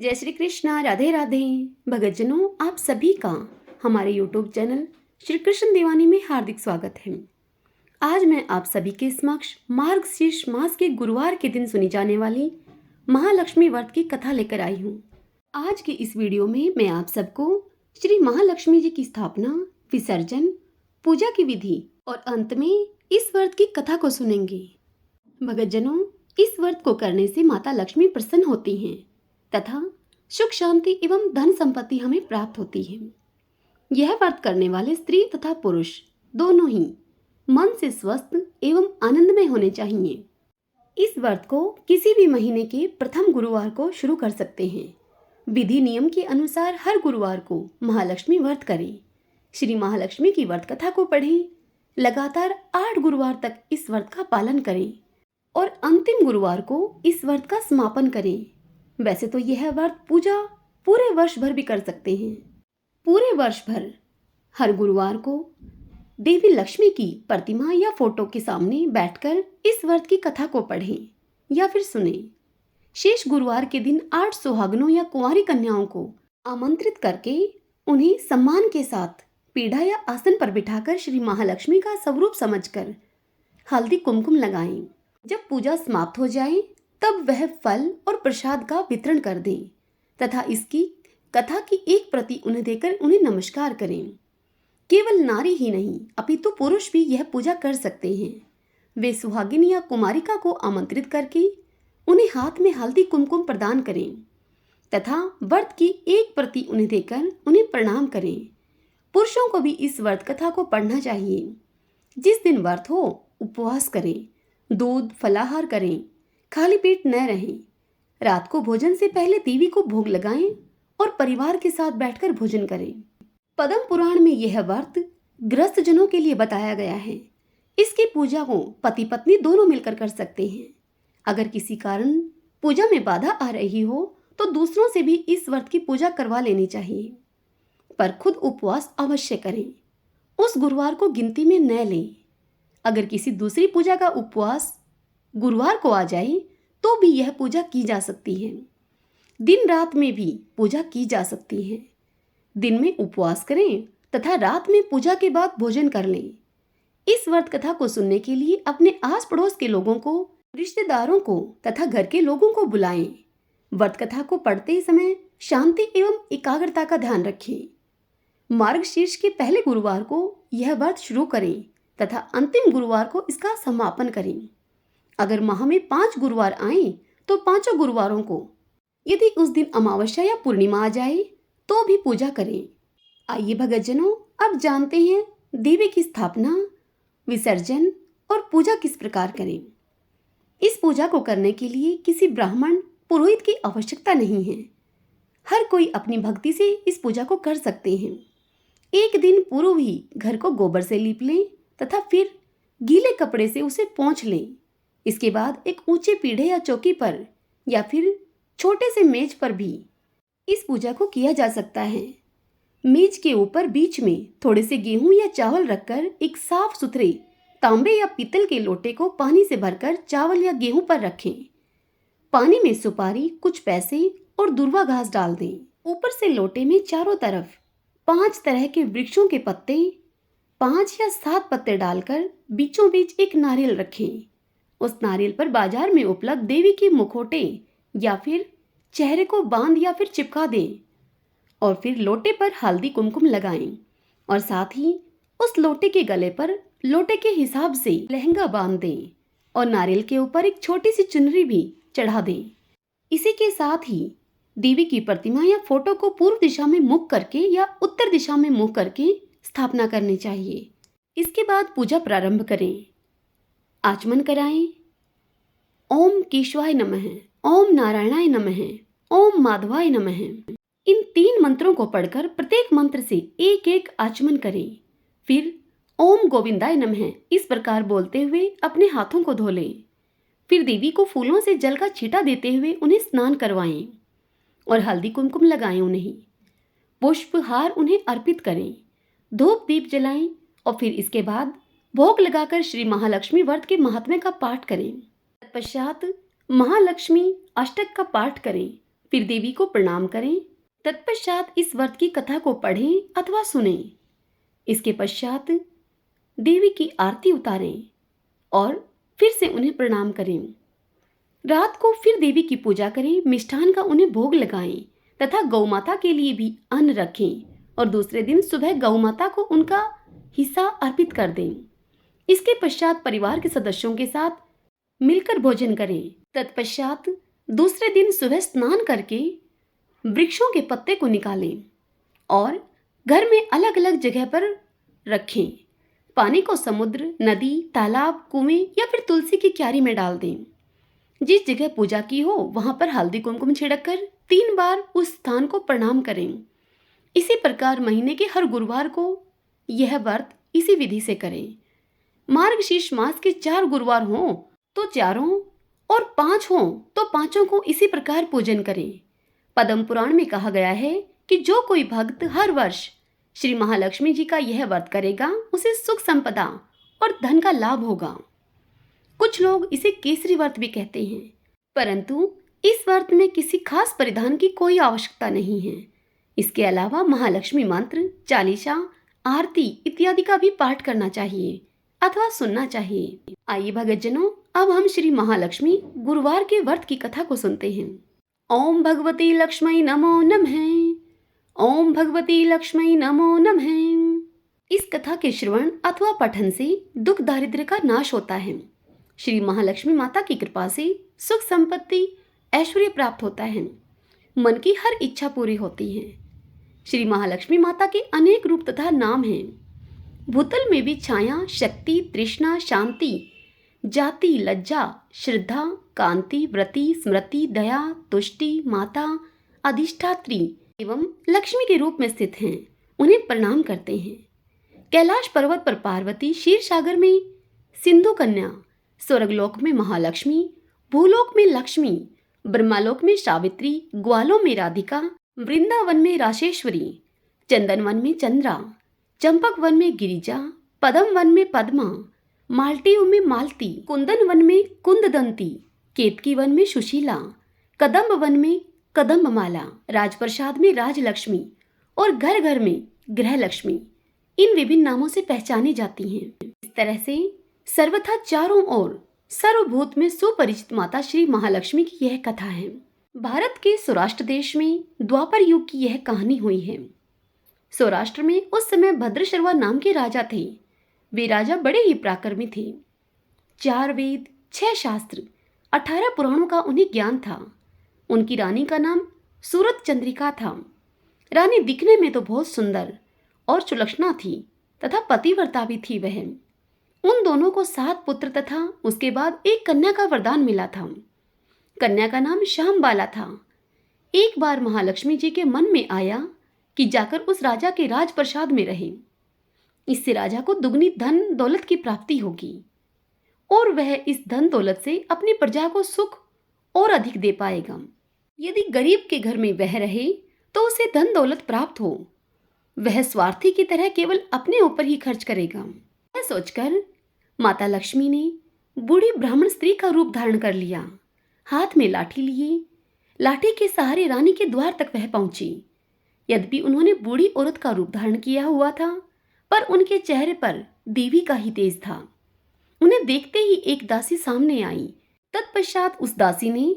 जय श्री कृष्णा, राधे राधे। भगतजनों, आप सभी का हमारे YouTube चैनल श्री कृष्ण दीवानी में हार्दिक स्वागत है। आज मैं आप सभी के समक्ष मार्गशीर्ष मास के गुरुवार के दिन सुनी जाने वाली महालक्ष्मी व्रत की कथा लेकर आई हूँ। आज की इस वीडियो में मैं आप सबको श्री महालक्ष्मी जी की स्थापना, विसर्जन, पूजा की विधि और अंत में इस व्रत की कथा को सुनेंगे। भगतजनों, इस व्रत को करने से माता लक्ष्मी प्रसन्न होती हैं तथा सुख शांति एवं धन संपत्ति हमें प्राप्त होती है। यह व्रत करने वाले स्त्री तथा पुरुष दोनों ही मन से स्वस्थ एवं आनंदमय होने चाहिए। इस व्रत को किसी भी महीने के प्रथम गुरुवार को शुरू कर सकते हैं। विधि नियम के अनुसार हर गुरुवार को महालक्ष्मी व्रत करें। श्री महालक्ष्मी की व्रत कथा को पढ़ें। लगातार 8 गुरुवार तक इस व्रत का पालन करें और अंतिम गुरुवार को इस व्रत का समापन करें। वैसे तो यह व्रत पूजा पूरे वर्ष भर भी कर सकते हैं। पूरे वर्ष भर हर गुरुवार को देवी लक्ष्मी की प्रतिमा या फोटो के सामने बैठकर इस व्रत की कथा को पढ़ें या फिर सुनें। शेष गुरुवार के दिन 8 सुहागनों या कुंवारी कन्याओं को आमंत्रित करके उन्हें सम्मान के साथ पीढ़ा या आसन पर बिठाकर श्री महालक्ष्मी का स्वरूप समझकर हल्दी कुमकुम लगाएं। जब पूजा समाप्त हो जाए तब वह फल और प्रसाद का वितरण कर दें तथा इसकी कथा की एक प्रति उन्हें देकर उन्हें नमस्कार करें। केवल नारी ही नहीं अपितु पुरुष भी यह पूजा कर सकते हैं। वे सुहागिन या कुमारिका को आमंत्रित करके उन्हें हाथ में हल्दी कुमकुम प्रदान करें तथा व्रत की एक प्रति उन्हें देकर उन्हें प्रणाम करें। पुरुषों को भी इस व्रत कथा को पढ़ना चाहिए। जिस दिन व्रत हो उपवास करें, दूध फलाहार करें, खाली पेट न रहें। रात को भोजन से पहले देवी को भोग लगाएं और परिवार के साथ बैठकर भोजन करें। पद्म पुराण में यह व्रत गृहस्थ जनों के लिए बताया गया है। इसकी पूजा को पति पत्नी दोनों मिलकर कर सकते हैं। अगर किसी कारण पूजा में बाधा आ रही हो तो दूसरों से भी इस व्रत की पूजा करवा लेनी चाहिए, पर खुद उपवास अवश्य करें। उस गुरुवार को गिनती में न लें। अगर किसी दूसरी पूजा का उपवास गुरुवार को आ जाए तो भी यह पूजा की जा सकती है। दिन रात में भी पूजा की जा सकती है। दिन में उपवास करें तथा रात में पूजा के बाद भोजन कर लें। इस व्रत कथा को सुनने के लिए अपने आस पड़ोस के लोगों को, रिश्तेदारों को तथा घर के लोगों को बुलाएं। व्रत कथा को पढ़ते समय शांति एवं एकाग्रता का ध्यान रखें। मार्गशीर्ष के पहले गुरुवार को यह व्रत शुरू करें तथा अंतिम गुरुवार को इसका समापन करें। अगर माह में 5 गुरुवार आए तो 5 गुरुवारों को, यदि उस दिन अमावस्या या पूर्णिमा आ जाए तो भी पूजा करें। आइए भगतजनों, अब जानते हैं देवी की स्थापना, विसर्जन और पूजा किस प्रकार करें। इस पूजा को करने के लिए किसी ब्राह्मण पुरोहित की आवश्यकता नहीं है। हर कोई अपनी भक्ति से इस पूजा को कर सकते हैं। एक दिन पूर्व ही घर को गोबर से लीप लें तथा फिर गीले कपड़े से उसे पोंछ लें। इसके बाद एक ऊंचे पीढ़े या चौकी पर या फिर छोटे से मेज पर भी इस पूजा को किया जा सकता है। मेज के ऊपर बीच में थोड़े से गेहूं या चावल रखकर एक साफ सुथरे तांबे या पीतल के लोटे को पानी से भरकर चावल या गेहूं पर रखें। पानी में सुपारी, कुछ पैसे और दुर्वा घास डाल दें। ऊपर से लोटे में चारों तरफ 5 तरह के वृक्षों के पत्ते, 5 या 7 पत्ते डालकर बीचों बीच एक नारियल रखें। उस नारियल पर बाजार में उपलब्ध देवी के मुखौटे या फिर चेहरे को बांध या फिर चिपका दें और फिर लोटे पर हल्दी कुमकुम लगाएं और साथ ही उस लोटे के गले पर लोटे के हिसाब से लहंगा बांध दें और नारियल के ऊपर एक छोटी सी चुनरी भी चढ़ा दें। इसी के साथ ही देवी की प्रतिमा या फोटो को पूर्व दिशा में मुख करके या उत्तर दिशा में मुख करके स्थापना करनी चाहिए। इसके बाद पूजा प्रारंभ करें। आचमन कराएं। ओम केशवाय नमः, ओम नारायणाय नमः, ओम माधवाय नमः। इन 3 मंत्रों को पढ़कर प्रत्येक मंत्र से एक एक आचमन करें। फिर ओम गोविंदाय नमः इस प्रकार बोलते हुए अपने हाथों को धो लें। फिर देवी को फूलों से जल का छींटा देते हुए उन्हें स्नान करवाएं और हल्दी कुमकुम लगाएं। उन्हें पुष्पहार उन्हें अर्पित करें। धूप दीप जलाएं और फिर इसके बाद भोग लगाकर श्री महालक्ष्मी व्रत के महात्म्य का पाठ करें। तत्पश्चात महालक्ष्मी अष्टक का पाठ करें। फिर देवी को प्रणाम करें। तत्पश्चात इस व्रत की कथा को पढ़ें अथवा सुनें। इसके पश्चात देवी की आरती उतारें और फिर से उन्हें प्रणाम करें। रात को फिर देवी की पूजा करें, मिष्ठान का उन्हें भोग लगाएं तथा गौ माता के लिए भी अन्न रखें और दूसरे दिन सुबह गौ माता को उनका हिस्सा अर्पित कर दें। इसके पश्चात परिवार के सदस्यों के साथ मिलकर भोजन करें। तत्पश्चात दूसरे दिन सुबह स्नान करके वृक्षों के पत्ते को निकालें और घर में अलग अलग जगह पर रखें। पानी को समुद्र, नदी, तालाब, कुएं या फिर तुलसी की क्यारी में डाल दें। जिस जगह पूजा की हो वहां पर हल्दी कुमकुम छिड़ककर 3 बार उस स्थान को प्रणाम करें। इसी प्रकार महीने के हर गुरुवार को यह व्रत इसी विधि से करें। मार्गशीर्ष मास के 4 गुरुवार हों तो चारों और 5 हों तो पांचों को इसी प्रकार पूजन करें। पद्म पुराण में कहा गया है कि जो कोई भक्त हर वर्ष श्री महालक्ष्मी जी का यह व्रत करेगा उसे सुख संपदा और धन का लाभ होगा। कुछ लोग इसे केसरी व्रत भी कहते हैं, परंतु इस व्रत में किसी खास परिधान की कोई आवश्यकता नहीं है। इसके अलावा महालक्ष्मी मंत्र, चालीसा, आरती इत्यादि का भी पाठ करना चाहिए अथवा सुनना चाहिए। आइए भगतजनों, अब हम श्री महालक्ष्मी गुरुवार के व्रत की कथा को सुनते हैं। ओम भगवती लक्ष्मी नमो नमः। ओम भगवती लक्ष्मी नमो नमः। इस कथा के श्रवण अथवा पठन से दुख दारिद्र्य का नाश होता है। श्री महालक्ष्मी माता की कृपा से सुख संपत्ति ऐश्वर्य प्राप्त होता है। मन की हर इच्छा पूरी होती है। श्री महालक्ष्मी माता के अनेक रूप तथा नाम हैं। भूतल में भी छाया, शक्ति, तृष्णा, शांति, जाति, लज्जा, श्रद्धा, कांति, व्रति, स्मृति, दया, तुष्टि, माता, अधिष्ठात्री एवं लक्ष्मी के रूप में स्थित हैं। उन्हें प्रणाम करते हैं। कैलाश पर्वत पर पार्वती, क्षीर सागर में सिंधु कन्या, स्वर्गलोक में महालक्ष्मी, भूलोक में लक्ष्मी, ब्रह्मालोक में सावित्री, ग्वालों में राधिका, वृंदावन में राशेश्वरी, चंदन वन में चंद्रा, चंपक वन में गिरिजा, पद्म वन में पद्मा, माल्टी में मालती, कुंदन वन में कुंददंती, केतकी वन में सुशीला, कदम्ब वन में कदम्बमाला, राजप्रसाद में राजलक्ष्मी और घर घर में गृहलक्ष्मी इन विभिन्न नामों से पहचानी जाती हैं। इस तरह से सर्वथा चारों ओर सर्वभूत में सुपरिचित माता श्री महालक्ष्मी की यह कथा है। भारत के सौराष्ट्र देश में द्वापर युग की यह कहानी हुई है। सौराष्ट्र में उस समय भद्रशर्वा नाम के राजा थे। वे राजा बड़े ही पराक्रमी थे। 4 वेद, 6 शास्त्र, 18 पुराणों का उन्हें ज्ञान था। उनकी रानी का नाम सूरत चंद्रिका था। रानी दिखने में तो बहुत सुंदर और सुलक्षणा थी तथा पतिव्रता भी थी। वह उन दोनों को 7 पुत्र तथा उसके बाद एक कन्या का वरदान मिला था। कन्या का नाम श्यामबाला था। एक बार महालक्ष्मी जी के मन में आया कि जाकर उस राजा के राजप्रसाद में रहे। इससे राजा को दुगनी धन दौलत की प्राप्ति होगी और वह इस धन दौलत से अपनी प्रजा को सुख और अधिक दे पाएगा। यदि गरीब के घर में वह रहे तो उसे धन दौलत प्राप्त हो। वह स्वार्थी की तरह केवल अपने ऊपर ही खर्च करेगा। यह सोचकर माता लक्ष्मी ने बूढ़ी ब्राह्मण स्त्री का रूप धारण कर लिया। हाथ में लाठी लिए लाठी के सहारे रानी के द्वार तक वह पहुंची। यद्यपि उन्होंने बूढ़ी औरत का रूप धारण किया हुआ था, पर उनके चेहरे पर देवी का ही तेज था। उन्हें देखते ही एक दासी सामने आई। तत्पश्चात उस दासी ने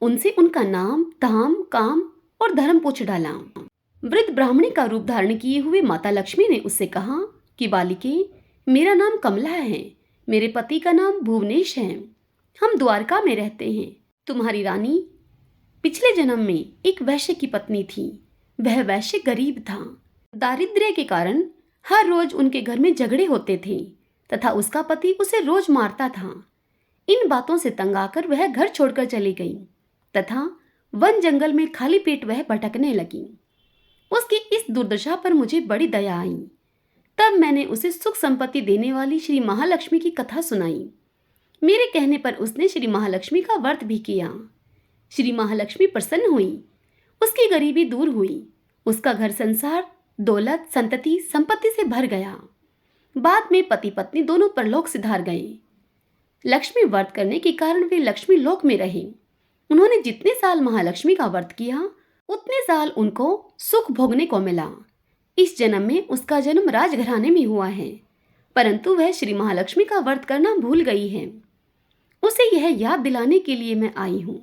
उनसे उनका नाम, धाम, काम और धर्म पूछ डाला। वृद्ध ब्राह्मणी का रूप धारण किए हुए माता लक्ष्मी ने उससे कहा कि बालिके, मेरा नाम कमला है, मेरे पति का नाम भुवनेश है, हम द्वारका में रहते हैं। तुम्हारी रानी पिछले जन्म में एक वैश्य की पत्नी थी। वह वैश्य गरीब था। दारिद्र्य के कारण हर रोज उनके घर में झगड़े होते थे तथा उसका पति उसे रोज मारता था। इन बातों से तंग आकर वह घर छोड़कर चली गई तथा वन जंगल में खाली पेट वह भटकने लगी। उसकी इस दुर्दशा पर मुझे बड़ी दया आई। तब मैंने उसे सुख संपत्ति देने वाली श्री महालक्ष्मी की कथा सुनाई। मेरे कहने पर उसने श्री महालक्ष्मी का व्रत भी किया। श्री महालक्ष्मी प्रसन्न हुई। उसकी गरीबी दूर हुई। उसका घर संसार, दौलत, संतति, संपत्ति से भर गया। बाद में पति पत्नी दोनों परलोक सिधार गए। लक्ष्मी व्रत करने के कारण वे लक्ष्मी लोक में रहे। उन्होंने जितने साल महालक्ष्मी का व्रत किया उतने साल उनको सुख भोगने को मिला। इस जन्म में उसका जन्म राजघराने में हुआ है, परंतु वह श्री महालक्ष्मी का व्रत करना भूल गई है। उसे यह याद दिलाने के लिए मैं आई हूँ।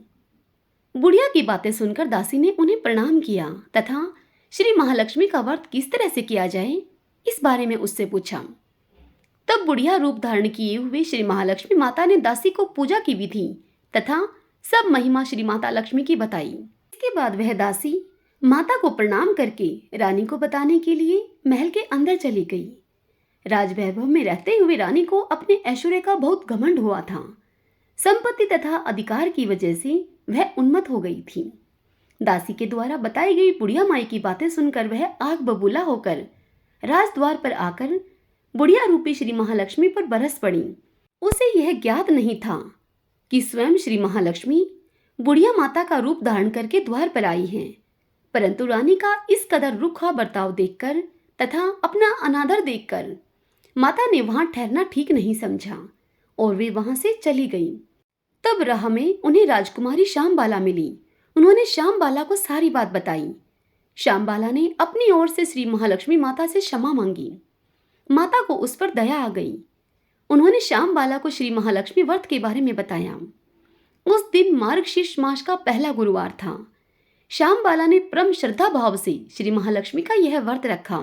बुढ़िया की बातें सुनकर दासी ने उन्हें प्रणाम किया तथा श्री महालक्ष्मी का व्रत किस तरह से किया जाए इस बारे में उससे पूछा। तब बुढ़िया रूप धारण किए हुए श्री महालक्ष्मी माता ने दासी को पूजा की विधि तथा सब महिमा श्री माता लक्ष्मी की बताई। इसके बाद वह दासी माता को प्रणाम करके रानी को बताने के लिए महल के अंदर चली गई। राजवैभव में रहते हुए रानी को अपने ऐश्वर्य का बहुत घमंड हुआ था। संपत्ति तथा अधिकार की वजह से वह उन्मत्त हो गई थी। दासी के द्वारा बताई गई बुढ़िया माई की बातें सुनकर वह आग बबूला होकर राजद्वार पर आकर बुढ़िया रूपी श्री महालक्ष्मी पर बरस पड़ी। उसे यह ज्ञात नहीं था कि स्वयं श्री महालक्ष्मी बुढ़िया माता का रूप धारण करके द्वार पर आई हैं, परंतु रानी का इस कदर रुखा बर्ताव देखकर तथा अपना अनादर देखकर माता ने वहां ठहरना ठीक नहीं समझा और वे वहां से चली गई। तब राह में उन्हें राजकुमारी श्यामबाला मिली। उन्होंने श्यामबाला को सारी बात बताई। श्यामबाला ने अपनी ओर से श्री महालक्ष्मी माता से क्षमा मांगी। माता को उस पर दया आ गई। उन्होंने श्यामबाला को श्री महालक्ष्मी व्रत के बारे में बताया। उस दिन मार्गशीर्ष मास का पहला गुरुवार था। श्यामबाला ने परम श्रद्धा भाव से श्री महालक्ष्मी का यह व्रत रखा।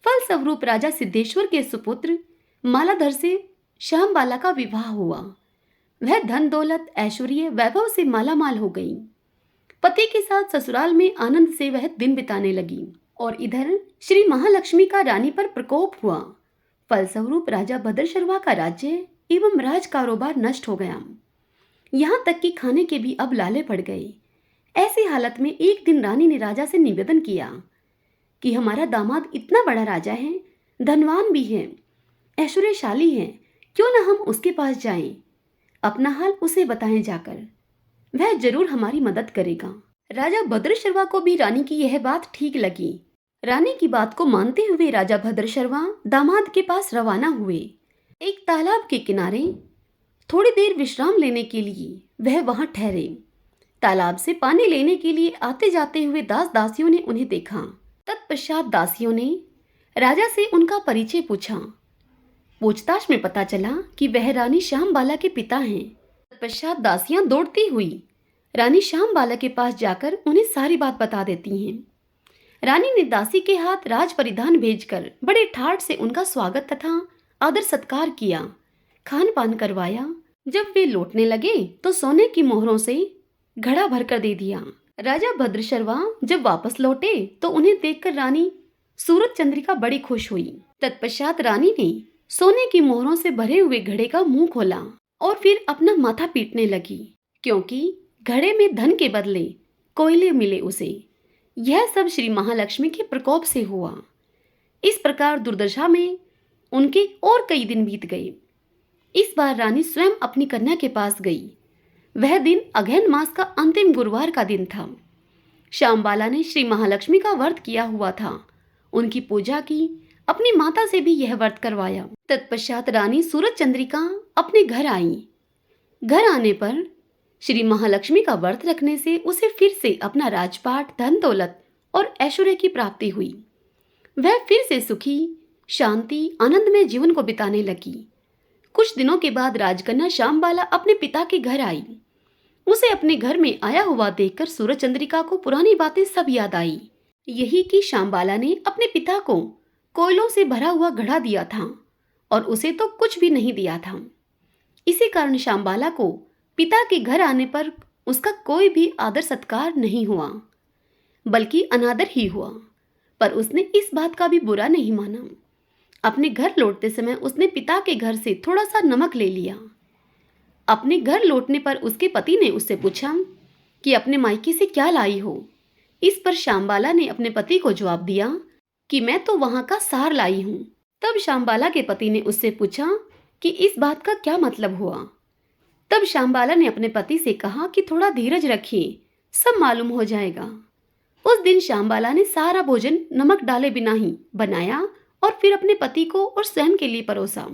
फलस्वरूप राजा सिद्धेश्वर के सुपुत्र मालाधर से श्यामबाला का विवाह हुआ। वह धन दौलत ऐश्वर्य वैभव से मालामाल हो गई। पति के साथ ससुराल में आनंद से वह दिन बिताने लगी और इधर श्री महालक्ष्मी का रानी पर प्रकोप हुआ। फलस्वरूप राजा भद्रशर्वा का राज्य एवं राज कारोबार नष्ट हो गया। यहाँ तक कि खाने के भी अब लाले पड़ गए। ऐसी हालत में एक दिन रानी ने राजा से निवेदन किया कि हमारा दामाद इतना बड़ा राजा है, धनवान भी है, ऐश्वर्यशाली है, क्यों न हम उसके पास जाएं, अपना हाल उसे बताएं जाकर, वह जरूर हमारी मदद करेगा। राजा भद्रशर्वा को भी रानी की यह बात ठीक लगी। रानी की बात को मानते हुए राजा भद्रशर्वा दामाद के पास रवाना हुए। एक तालाब के किनारे थोड़ी देर विश्राम लेने के लिए वह वहां ठहरे। तालाब से पानी लेने के लिए आते जाते हुए दास दासियों ने उन्हें देखा। तत्पश्चात दासियों ने राजा से उनका परिचय पूछा। पूछताछ में पता चला कि वह रानी श्यामबाला के पिता हैं। तत्पश्चात दासियां दौड़ती हुई रानी श्यामबाला के पास जाकर उन्हें सारी बात बता देती हैं। रानी ने दासी के हाथ राज परिधान भेजकर बड़े ठाठ से उनका स्वागत तथा आदर सत्कार किया, खान पान करवाया। जब वे लौटने लगे तो सोने की मोहरों से घड़ा भरकर दे दिया। राजा भद्रशर्वा जब वापस लौटे तो उन्हें देखकर रानी सूरज चंद्रिका बड़ी खुश हुई। तत्पश्चात रानी ने सोने की मोहरों से भरे हुए घड़े का मुंह खोला और फिर अपना माथा पीटने लगी, क्योंकि घड़े में धन के बदले कोयले मिले उसे। यह सब श्री महालक्ष्मी के प्रकोप से हुआ। इस प्रकार दुर्दशा में उनके और कई दिन बीत गए। इस बार रानी स्वयं अपनी कन्या के पास गई। वह दिन अगहन मास का अंतिम गुरुवार का दिन था। श्यामबाला ने श्री महालक्ष्मी का व्रत किया हुआ था। उनकी पूजा की, अपनी माता से भी यह व्रत करवाया। तत्पश्चात रानी सूरज चंद्रिका अपने घर आई। घर आने पर श्री महालक्ष्मी का व्रत रखने से उसे फिर से अपना राजपाट, धन दौलत और ऐश्वर्य की प्राप्ति हुई। वह फिर से सुखी, शांति, आनंद में जीवन को बिताने लगी। कुछ दिनों के बाद राजकन्या श्यामबाला अपने पिता के घर आई। उसे अपने घर में आया हुआ देखकर सूरज चंद्रिका को पुरानी बातें सब याद आई। यही कि श्यामबाला ने अपने पिता को कोयलों से भरा हुआ घड़ा दिया था और उसे तो कुछ भी नहीं दिया था। इसी कारण श्यामबाला को पिता के घर आने पर उसका कोई भी आदर सत्कार नहीं हुआ, बल्कि अनादर ही हुआ। पर उसने इस बात का भी बुरा नहीं माना। अपने घर लौटते समय उसने पिता के घर से थोड़ा सा नमक ले लिया। अपने घर लौटने पर उसके पति ने उससे पूछा कि अपने मायके से क्या लाई हो। इस पर श्यामबाला ने अपने पति को जवाब दिया कि मैं तो वहां का सार लाई हूँ। तब श्यामबाला के पति ने उससे पूछा कि इस बात का क्या मतलब हुआ। तब श्यामबाला ने अपने पति से कहा कि थोड़ा धीरज रखिए, सब मालूम हो जाएगा। उस दिन श्यामबाला ने सारा भोजन नमक डाले बिना ही बनाया और फिर अपने पति को और स्वयं के लिए परोसा।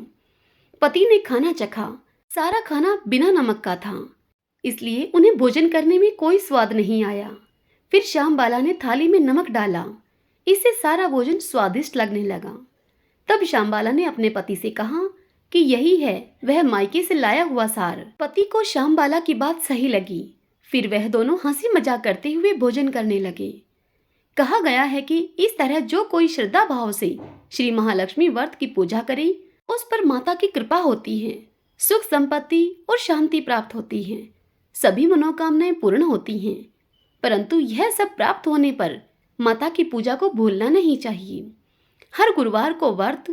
पति ने खाना चखा। सारा खाना बिना नमक का था। इसलिए उन्हें भोजन करने में कोई स्वाद नहीं आया। फिर श्यामबाला ने थाली में नमक डाला। इससे सारा भोजन स्वादिष्ट लगने लगा। तब श्यामबाला ने अपने पति से कहा कि यही है वह मायके से लाया हुआ सार। पति को श्यामबाला की बात सही लगी। फिर वह दोनों हंसी मजाक करते हुए भोजन करने लगे। कहा गया है कि इस तरह जो कोई श्रद्धा भाव से श्री महालक्ष्मी व्रत की पूजा करे, उस पर माता की कृपा होती है, सुख संपत्ति और शांति प्राप्त होती है, सभी मनोकामनाएं पूर्ण होती हैं। परंतु यह सब प्राप्त होने पर माता की पूजा को भूलना नहीं चाहिए। हर गुरुवार को व्रत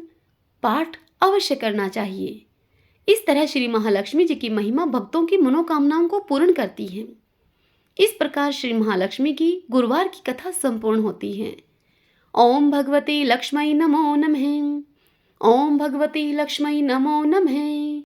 पाठ अवश्य करना चाहिए। इस तरह श्री महालक्ष्मी जी की महिमा भक्तों की मनोकामनाओं को पूर्ण करती है। इस प्रकार श्री महालक्ष्मी की गुरुवार की कथा संपूर्ण होती है। ओम भगवती लक्ष्मी नमो नमः। ओम भगवती लक्ष्मी नमो नमः।